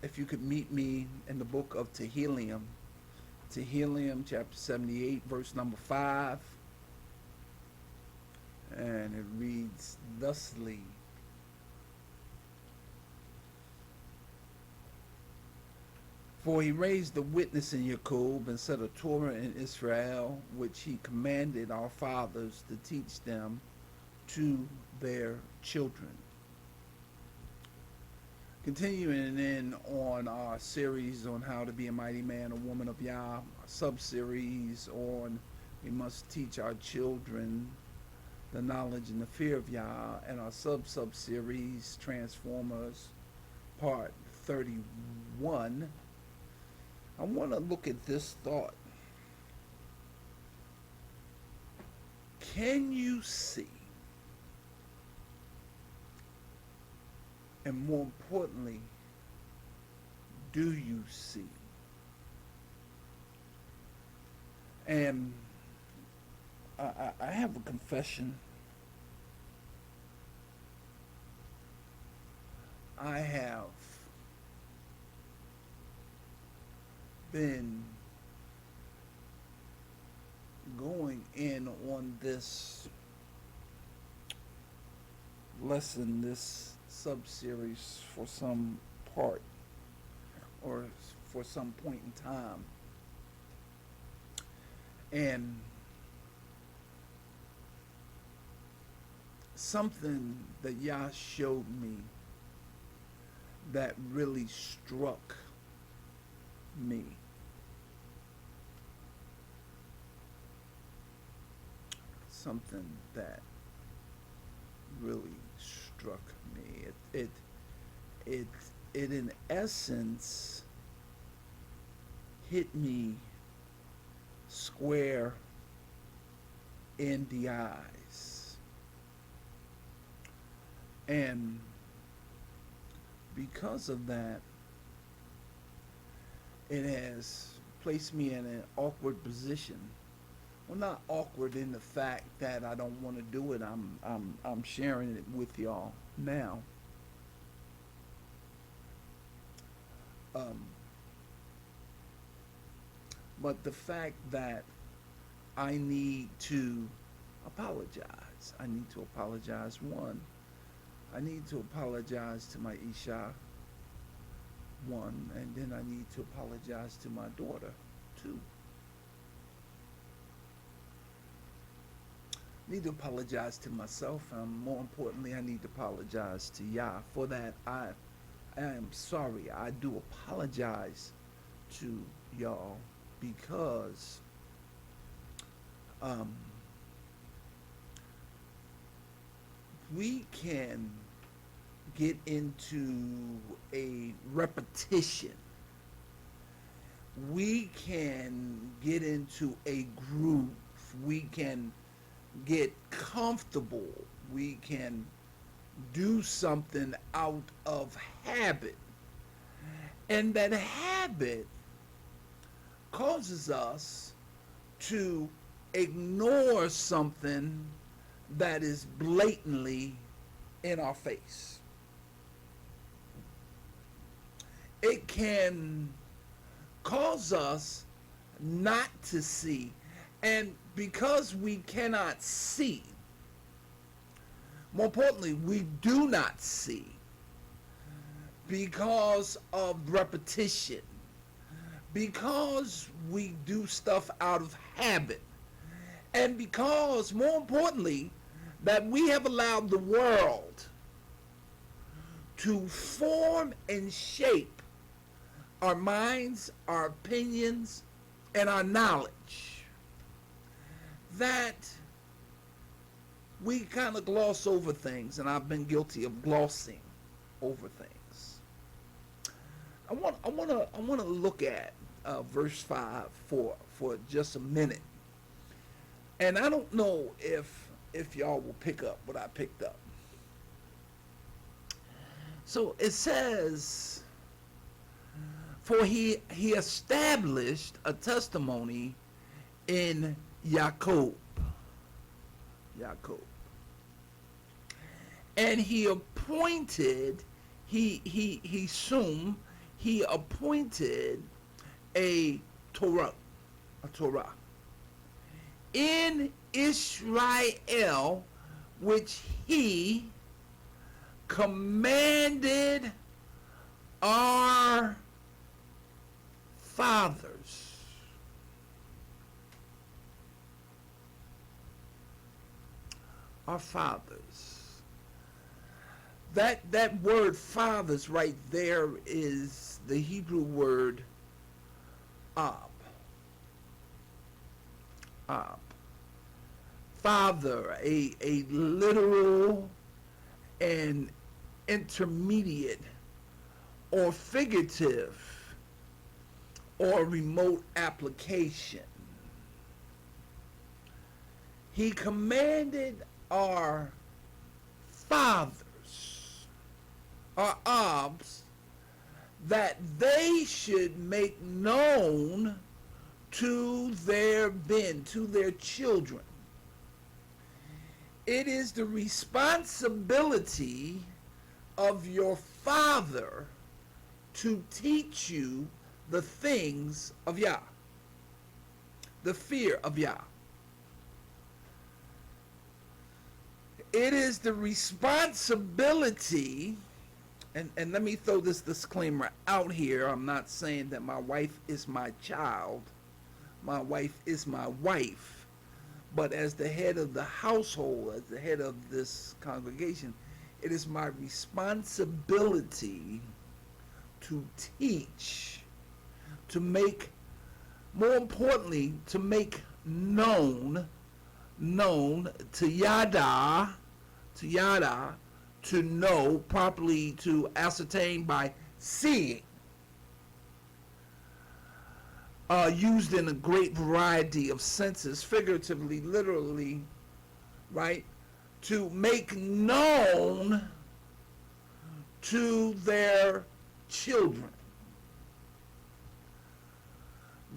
if you could meet me in the book of Tehillim, Tehillim chapter 78, verse number 5, and it reads thusly: For he raised a witness in Jacob and set a Torah in Israel, which he commanded our fathers to teach them to their children. Continuing in on our series on how to be a mighty man or woman of Yah, sub-series on we must teach our children the knowledge and the fear of Yah, and our sub-series Transformers part 31. I want to look at this thought. Can you see, and more importantly, do you see? And I have a confession. I have been going in on this lesson, this sub-series for some part or for some point in time. And something that Yah showed me that really struck me. Something that really struck me. It in essence hit me square in the eyes. And because of that, it has placed me in an awkward position. Well, not awkward in the fact that I don't want to do it. I'm sharing it with y'all now. But the fact that I need to apologize. I need to apologize. One, I need to apologize to my Isha. One, and then I need to apologize to my daughter. Two, I need to apologize to myself, and more importantly, I need to apologize to Yah. For that, I am sorry. I do apologize to y'all because we can get into a repetition. We can get into a groove. We can get comfortable. We can do something out of habit. And that habit causes us to ignore something that is blatantly in our face. It can cause us not to see. And because we cannot see, more importantly, we do not see because of repetition, because we do stuff out of habit, and because, more importantly, that we have allowed the world to form and shape our minds, our opinions, and our knowledge, that we kind of gloss over things, and I've been guilty of glossing over things. I want to look at verse 5 for just a minute, and I don't know if y'all will pick up what I picked up. So it says, for he established a testimony in Jacob. And he appointed, he he appointed a Torah, a Torah in Israel, which he commanded our fathers. Our fathers. That word fathers right there is the Hebrew word ab. Ab. Father, a literal and intermediate or figurative or remote application. He commanded our fathers, our Abs, that they should make known to their ben, to their children. It is the responsibility of your father to teach you the things of Yah, the fear of Yah. It is the responsibility, and let me throw this disclaimer out here. I'm not saying that my wife is my child. My wife is my wife. But as the head of the household, as the head of this congregation, it is my responsibility to teach, to make, more importantly, to make known to Yada, to know properly, to ascertain by seeing. Used in a great variety of senses, figuratively, literally, right? To make known to their children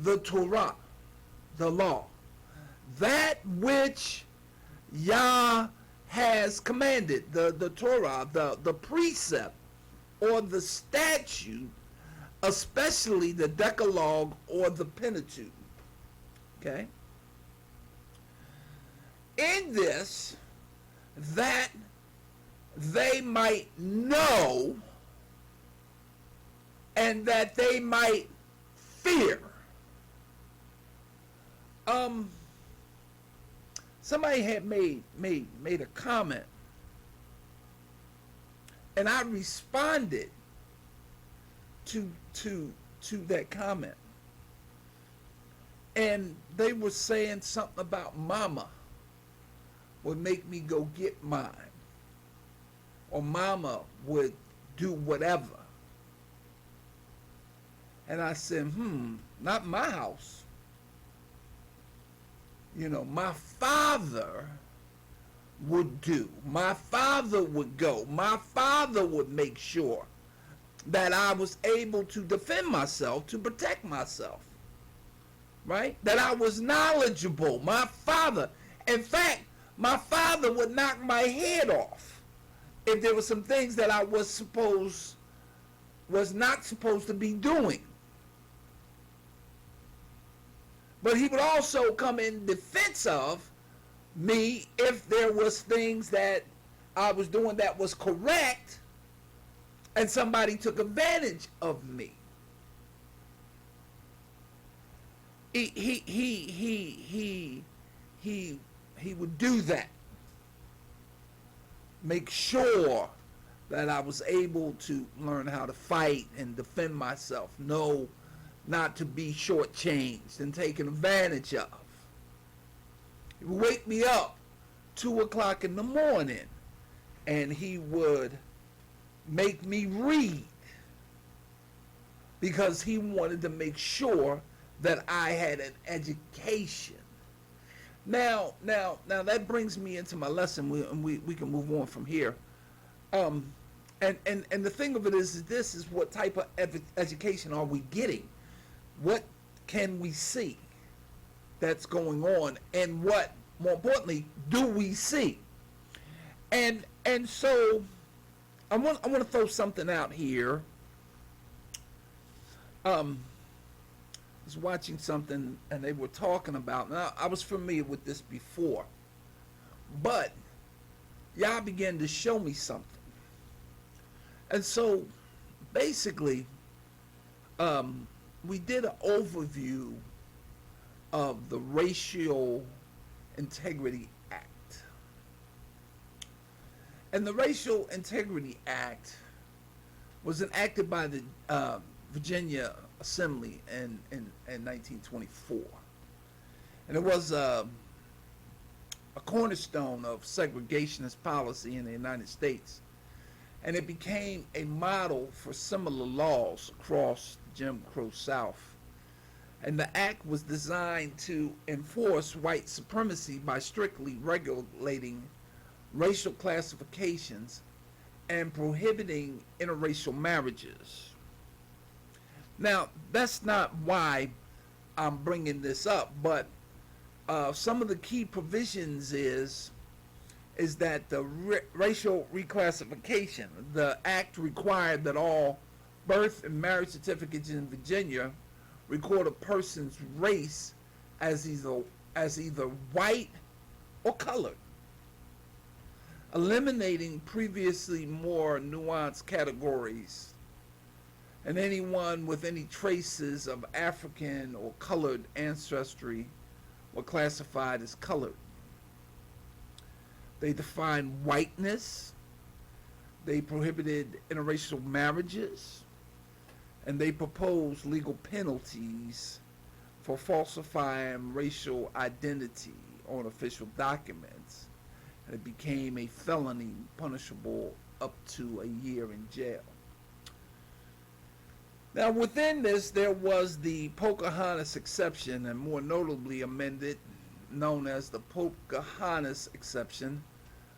the Torah, the law, that which Yah has commanded, the Torah, the precept or the statute, especially the Decalogue or the Pentateuch. Okay? In this, that they might know and that they might fear. Somebody had made a comment, and I responded to that comment, and they were saying something about mama would make me go get mine, or mama would do whatever. And I said, not my house. You know, my father would do. My father would go. My father would make sure that I was able to defend myself, to protect myself. Right? That I was knowledgeable. My father. In fact, my father would knock my head off if there were some things that I was not supposed to be doing. But he would also come in defense of me if there was things that I was doing that was correct and somebody took advantage of me. He would do that. Make sure that I was able to learn how to fight and defend myself. No, not to be shortchanged and taken advantage of. He would wake me up 2 o'clock in the morning, and he would make me read because he wanted to make sure that I had an education. Now that brings me into my lesson, we can move on from here. And the thing of it is this is what type of education are we getting? What can we see that's going on, and what, more importantly, do we see? And so I want to throw something out here Um, I was watching something and they were talking about. Now I was familiar with this before, but y'all began to show me something, and so basically, um, we did an overview of the Racial Integrity Act, and the Racial Integrity Act was enacted by the Virginia Assembly in 1924. And it was a cornerstone of segregationist policy in the United States. And it became a model for similar laws across the Jim Crow South. And the act was designed to enforce white supremacy by strictly regulating racial classifications and prohibiting interracial marriages. Now, that's not why I'm bringing this up, but some of the key provisions is that the racial reclassification, the act required that all birth and marriage certificates in Virginia record a person's race as either white or colored, eliminating previously more nuanced categories, and anyone with any traces of African or colored ancestry were classified as colored. They defined whiteness, they prohibited interracial marriages, and they proposed legal penalties for falsifying racial identity on official documents. And it became a felony punishable up to a year in jail. Now, within this, there was the Pocahontas exception, and more notably amended, known as the Pocahontas exception,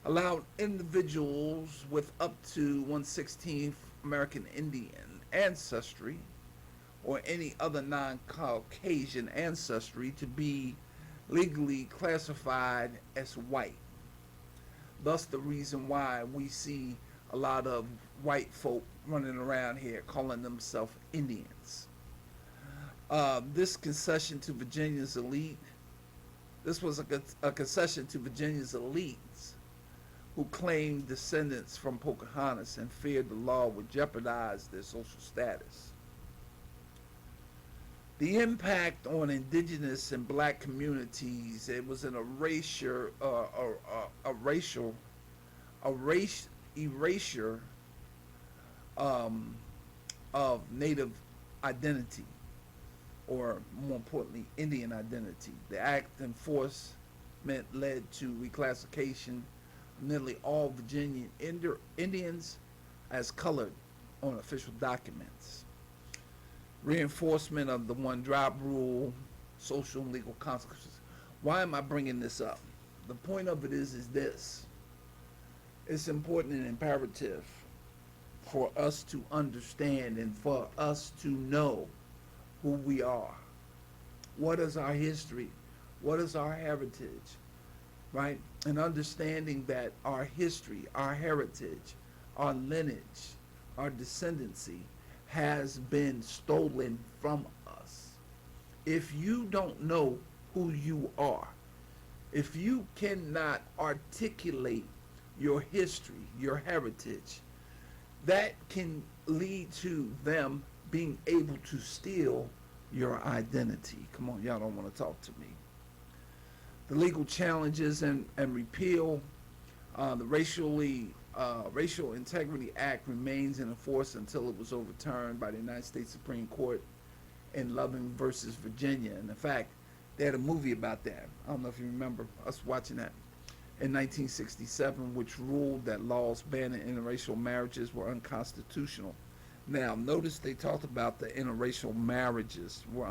allowed individuals with up to 1/16th American Indian ancestry or any other non-Caucasian ancestry to be legally classified as white. Thus, the reason why we see a lot of white folk running around here calling themselves Indians. This concession to Virginia's elite, this was a concession to Virginia's elites who claimed descendants from Pocahontas and feared the law would jeopardize their social status. The impact on indigenous and black communities, it was an erasure of native identity, or more importantly, Indian identity. The act enforcement led to reclassification of nearly all Virginian Indians as colored on official documents. Reinforcement of the one drop rule, social and legal consequences. Why am I bringing this up? The point of it is this. It's important and imperative for us to understand and for us to know who we are. What is our history? What is our heritage? Right? And understanding that our history, our heritage, our lineage, our descendancy has been stolen from us. If you don't know who you are, if you cannot articulate your history, your heritage, that can lead to them being able to steal your identity. Come on, y'all don't want to talk to me. The legal challenges and repeal, the Racial Integrity Act remains in force until it was overturned by the United States Supreme Court in Loving versus Virginia. And in fact, they had a movie about that. I don't know if you remember us watching that in 1967, which ruled that laws banning interracial marriages were unconstitutional. Now, notice they talked about the interracial marriages were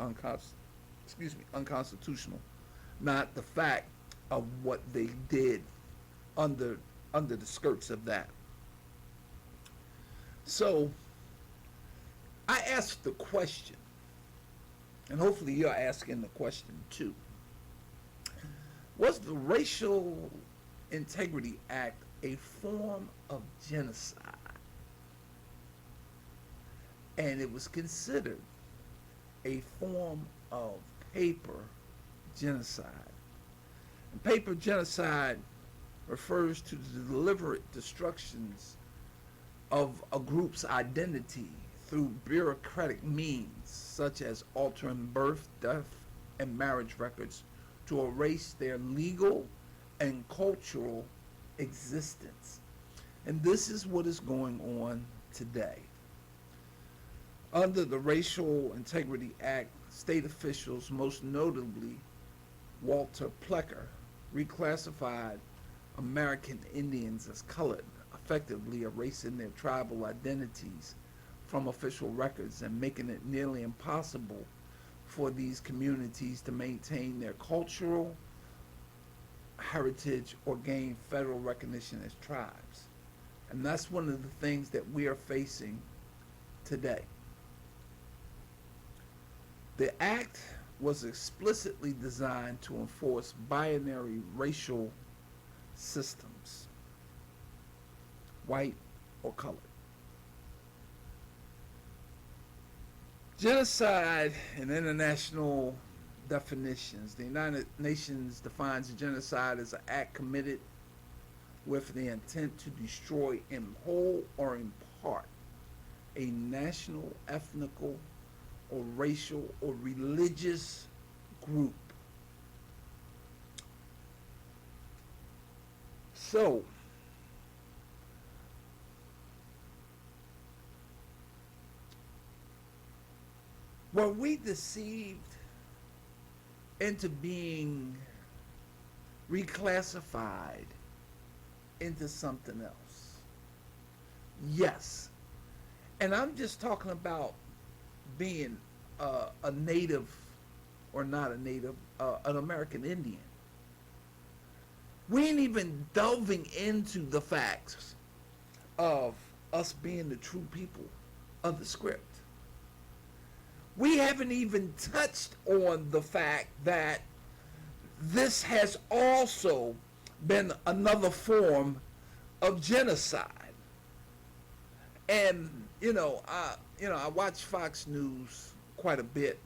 unconstitutional, not the fact of what they did under the skirts of that. So, I asked the question, and hopefully you're asking the question too. Was the Racial Integrity Act a form of genocide? And it was considered a form of paper genocide. And paper genocide refers to the deliberate destructions of a group's identity through bureaucratic means, such as altering birth, death, and marriage records to erase their legal and cultural existence. And this is what is going on today. Under the Racial Integrity Act, state officials, most notably Walter Plecker, reclassified American Indians as colored, effectively erasing their tribal identities from official records and making it nearly impossible for these communities to maintain their cultural heritage or gain federal recognition as tribes. And that's one of the things that we are facing today. The act was explicitly designed to enforce binary racial systems, white or colored. Genocide in international definitions. The United Nations defines genocide as an act committed with the intent to destroy in whole or in part a national, ethnical, or racial or religious group. So, were we deceived into being reclassified into something else? Yes. And I'm just talking about being a native or not a native, an American Indian. We ain't even delving into the facts of us being the true people of the script. We haven't even touched on the fact that this has also been another form of genocide. And I watch Fox News quite a bit,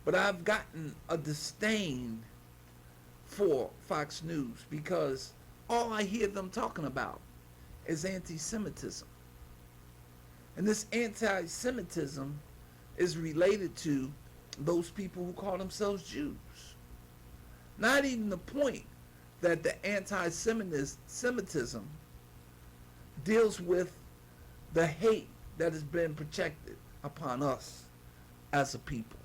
but I've gotten a disdain for Fox News because all I hear them talking about is anti-Semitism. And this anti-Semitism is related to those people who call themselves Jews. Not even the point that the anti-Semitism deals with the hate that has been projected upon us as a people.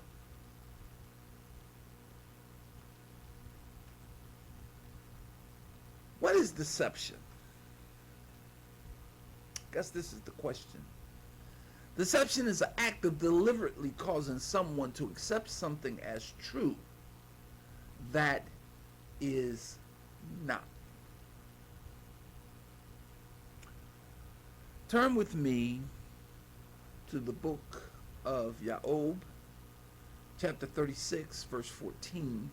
What is deception? I guess this is the question. Deception is an act of deliberately causing someone to accept something as true that is not. Turn with me to the book of Job, chapter 36, verse 14.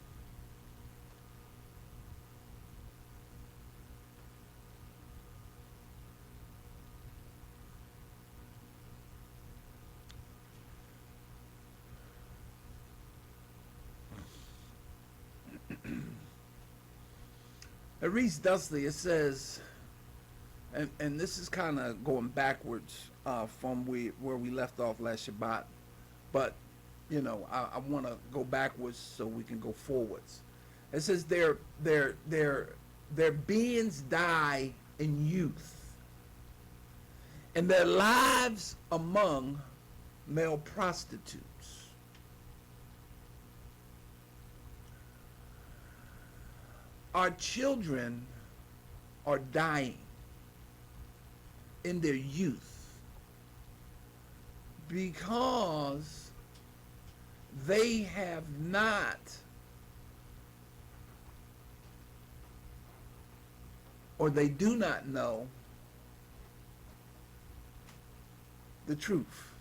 It reads thusly, it says, and this is kind of going backwards from where we left off last Shabbat, but I want to go backwards so we can go forwards. It says their beings die in youth, and their lives among male prostitutes. Our children are dying in their youth because they have not or they do not know the truth.